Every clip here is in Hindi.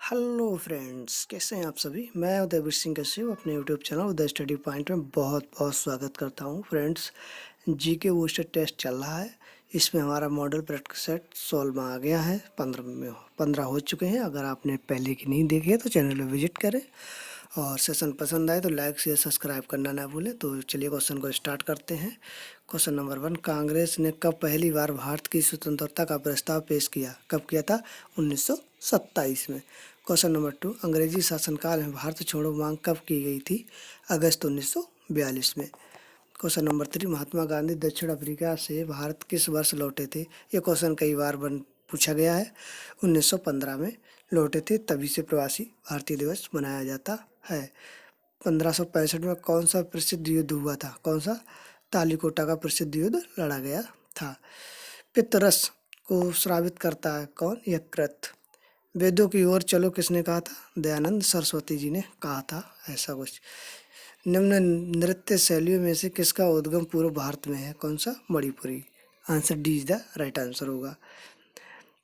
हेलो फ्रेंड्स, कैसे हैं आप सभी। मैं उदयवीर सिंह कश्यप अपने यूट्यूब चैनल उदय स्टडी पॉइंट में बहुत बहुत स्वागत करता हूं। फ्रेंड्स, जीके बूस्टर टेस्ट चल रहा है। इसमें हमारा मॉडल प्रैक्टिस सेट 16 में आ गया है। 15 हो चुके हैं। अगर आपने पहले की नहीं देखी है तो चैनल में विजिट करें और सेशन पसंद आए तो लाइक शेयर सब्सक्राइब करना ना भूलें। तो चलिए क्वेश्चन को स्टार्ट करते हैं। क्वेश्चन नंबर 1, कांग्रेस ने कब पहली बार भारत की स्वतंत्रता का प्रस्ताव पेश किया? कब किया था? 1927 में। क्वेश्चन नंबर 2, अंग्रेजी शासनकाल में भारत छोड़ो मांग कब की गई थी? अगस्त 1942 में। क्वेश्चन नंबर 3, महात्मा गांधी दक्षिण अफ्रीका से भारत किस वर्ष लौटे थे? ये क्वेश्चन कई बार पूछा गया है। 1915 में लौटे थे, तभी से प्रवासी भारतीय दिवस मनाया जाता है। 1565 में कौन सा प्रसिद्ध युद्ध हुआ था? कौन सा? तालीकोटा का प्रसिद्ध युद्ध लड़ा गया था। पितरस को श्रावित करता है कौन? यकृत। वेदों की ओर चलो किसने कहा था? दयानंद सरस्वती जी ने कहा था ऐसा कुछ। निम्न नृत्य शैलियों में से किसका उद्गम पूर्व भारत में है? कौन सा? Manipuri. Answer D is the right answer होगा।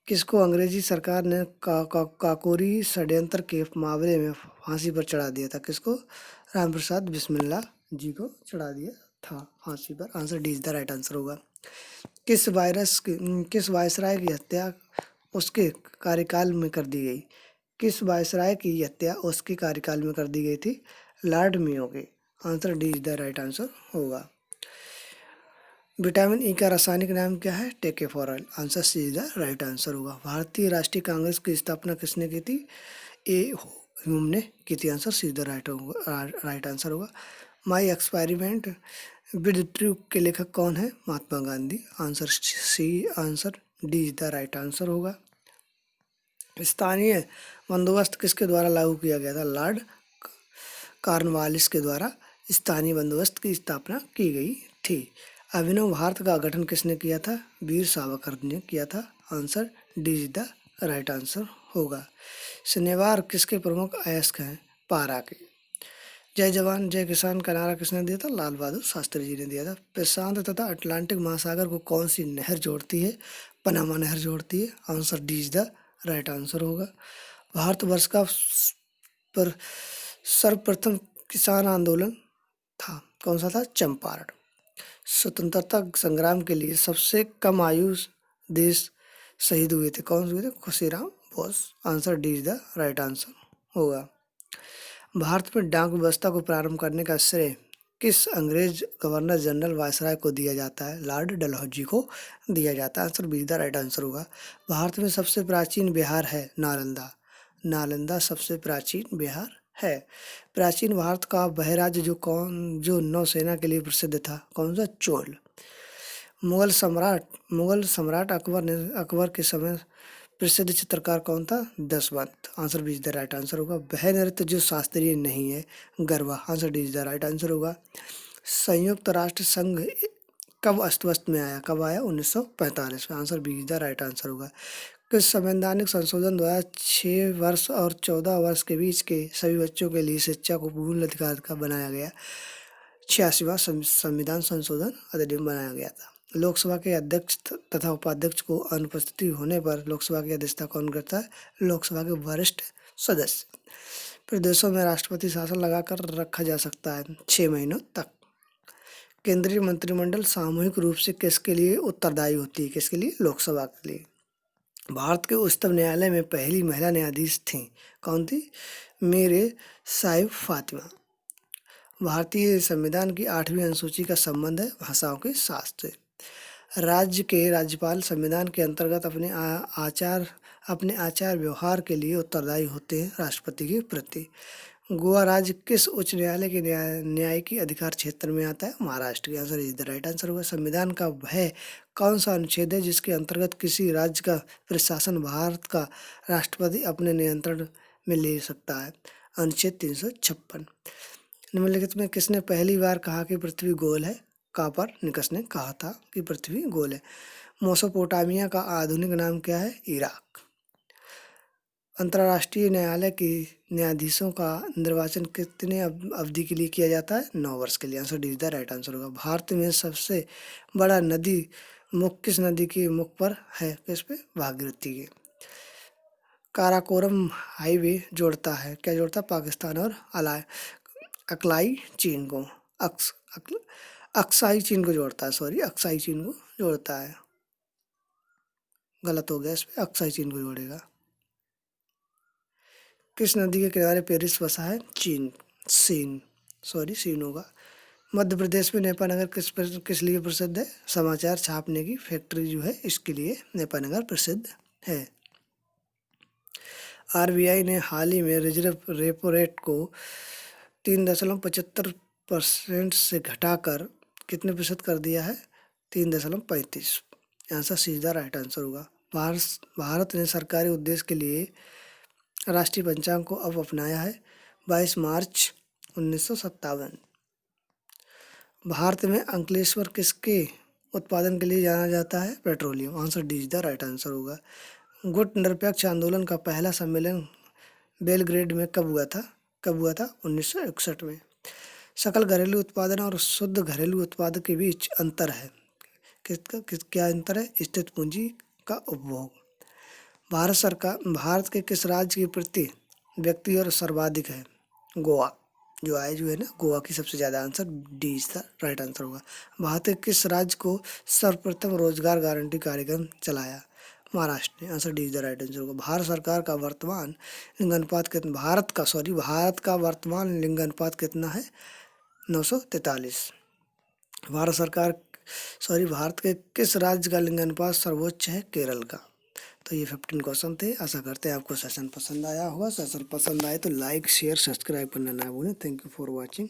किसको अंग्रेजी सरकार ने काकोरी षड्यंत्र के मामले में फांसी पर चढ़ा दिया था? किसको? राम प्रसाद बिस्मिल्ला जी को चढ़ा दिया था फांसी पर। Answer D is the right answer होगा। किस वायसराय की हत्या उसके कार्यकाल में कर दी गई? किस वायसराय की हत्या उसके कार्यकाल में कर दी गई थी? लॉर्ड मेयो के। Answer D is the right answer होगा। विटामिन ई का रासायनिक नाम क्या है? Tocopherol. Answer C is the right answer होगा। भारतीय राष्ट्रीय कांग्रेस की स्थापना किसने की थी? ए ह्यूम ने की थी। Answer C is the right answer होगा। माई एक्सपेरिमेंट विद ट्रूथ के लेखक कौन है? Mahatma Gandhi. Answer C, answer D is the right answer होगा। स्थानीय बंदोबस्त किसके द्वारा लागू किया गया था? लॉर्ड कॉर्नवालिस के द्वारा स्थानीय बंदोबस्त की स्थापना की गई थी। अभिनव भारत का गठन किसने किया था? वीर सावरकर ने किया था। Answer D is the right answer होगा। शनिवार किसके प्रमुख अयस्क हैं? पारा के। जय जवान जय किसान का नारा किसने दिया था? लाल बहादुर शास्त्री जी ने दिया था। प्रशांत तथा अटलांटिक महासागर को कौन सी नहर जोड़ती है? पनामा नहर जोड़ती है। Answer D is the right answer होगा। भारतवर्ष का पर सर्वप्रथम किसान आंदोलन था कौन सा था? चंपारण। स्वतंत्रता संग्राम के लिए सबसे कम आयु देश शहीद हुए थे कौन हुए थे? Khushiram Bose. Answer D is the right answer होगा। भारत में डाक व्यवस्था को प्रारंभ करने का श्रेय किस अंग्रेज गवर्नर जनरल वायसराय को दिया जाता है? लॉर्ड डलहौजी को दिया जाता है। Answer B is the right answer होगा। भारत में सबसे प्राचीन बिहार है नालंदा। नालंदा सबसे प्राचीन बिहार है। प्राचीन भारत का वह राज्य जो नौसेना के लिए प्रसिद्ध था कौन सा? चोल। मुगल सम्राट अकबर के समय प्रसिद्ध चित्रकार कौन था? Daswant. Answer B is the right answer होगा। वह नृत्य जो शास्त्रीय नहीं है? Garba. Answer D is the right answer होगा। संयुक्त राष्ट्र संघ कब अस्तित्व में आया? कब आया? 1945 में। Answer B is the right answer होगा। किस संवैधानिक संशोधन द्वारा 6 वर्ष और 14 वर्ष के बीच के सभी बच्चों के लिए शिक्षा को मूल अधिकार का बनाया गया? 86वां संविधान संशोधन अधिनियम बनाया गया था। लोकसभा के अध्यक्ष तथा उपाध्यक्ष को अनुपस्थिति होने पर लोकसभा की अध्यक्षता कौन करता है? लोकसभा के वरिष्ठ सदस्य। प्रदेशों में राष्ट्रपति शासन लगाकर रखा जा सकता है 6 महीनों तक। केंद्रीय मंत्रिमंडल सामूहिक रूप से किसके लिए उत्तरदायी होती है? किसके लिए? लोकसभा के लिए। भारत के उच्चतम न्यायालय में पहली महिला न्यायाधीश थी कौन थी? मीरे साहिब फातिमा। भारतीय संविधान की 8वीं अनुसूची का संबंध है भाषाओं के साथ से। राज्य के राज्यपाल संविधान के अंतर्गत अपने आचार व्यवहार के लिए उत्तरदायी होते हैं राष्ट्रपति के प्रति। गोवा राज्य किस उच्च न्यायालय के न्यायिक अधिकार क्षेत्र में आता है? महाराष्ट्र के। Answer is the right answer होगा। संविधान का वह कौन सा अनुच्छेद है जिसके अंतर्गत किसी राज्य का प्रशासन भारत का राष्ट्रपति अपने नियंत्रण में ले सकता है? अनुच्छेद 356। निम्नलिखित में किसने पहली बार कहा कि पृथ्वी गोल है? कोपरनिकस ने कहा था कि पृथ्वी गोल है। मेसोपोटामिया का आधुनिक नाम क्या है? इराक। अंतर्राष्ट्रीय न्यायालय के न्यायाधीशों का निर्वाचन कितने अवधि के लिए किया जाता है? 9 वर्ष के लिए। Answer D is the right answer होगा। भारत में सबसे बड़ा नदी मुख किस नदी के मुख पर है? किस पे? भागीरथी के। काराकोरम हाईवे जोड़ता है, क्या जोड़ता है? पाकिस्तान और अक्लाई चीन को, अक्साई चीन को जोड़ता है, सॉरी अक्साई चीन को जोड़ता है, गलत हो गया, इस पे अक्साई चीन को जोड़ेगा। किस नदी के किनारे पेरिस बसा है? सीन होगा। मध्य प्रदेश में नेपानगर किस लिए प्रसिद्ध है? समाचार छापने की फैक्ट्री जो है इसके लिए नेपानगर प्रसिद्ध है। आरबीआई ने हाल ही में रिजर्व रेपो रेट को 3.75% से घटाकर कितने प्रतिशत कर दिया है? 3.35। आंसर सीधा राइट आंसर होगा। भारत ने सरकारी उद्देश्य के लिए राष्ट्रीय पंचांग को अब अपनाया है 22 मार्च 1957। भारत में अंकलेश्वर किसके उत्पादन के लिए जाना जाता है? Petroleum. Answer D is the right answer होगा। गुट निरपेक्ष आंदोलन का पहला सम्मेलन बेलग्रेड में कब हुआ था? 1961 में। सकल घरेलू उत्पादन और शुद्ध घरेलू उत्पाद के बीच अंतर है, क्या अंतर है? स्थित पूंजी का उपभोग। भारत के किस राज्य की प्रति व्यक्ति और सर्वाधिक है? गोवा। जो आय जो है ना, गोवा की सबसे ज़्यादा। Answer D is the right answer होगा। भारत के किस राज्य को सर्वप्रथम रोजगार गारंटी कार्यक्रम चलाया? महाराष्ट्र ने। Answer D is the right answer होगा। भारत सरकार का वर्तमान लिंगानुपात कितना? भारत का वर्तमान लिंगानुपात कितना है? 943। भारत के किस राज्य का लिंगानुपात सर्वोच्च है? केरल का। तो ये 15 क्वेश्चन थे। आशा करते हैं आपको सेशन पसंद आया होगा। सेशन पसंद आए तो लाइक शेयर सब्सक्राइब करना ना भूलें। Thank you for watching.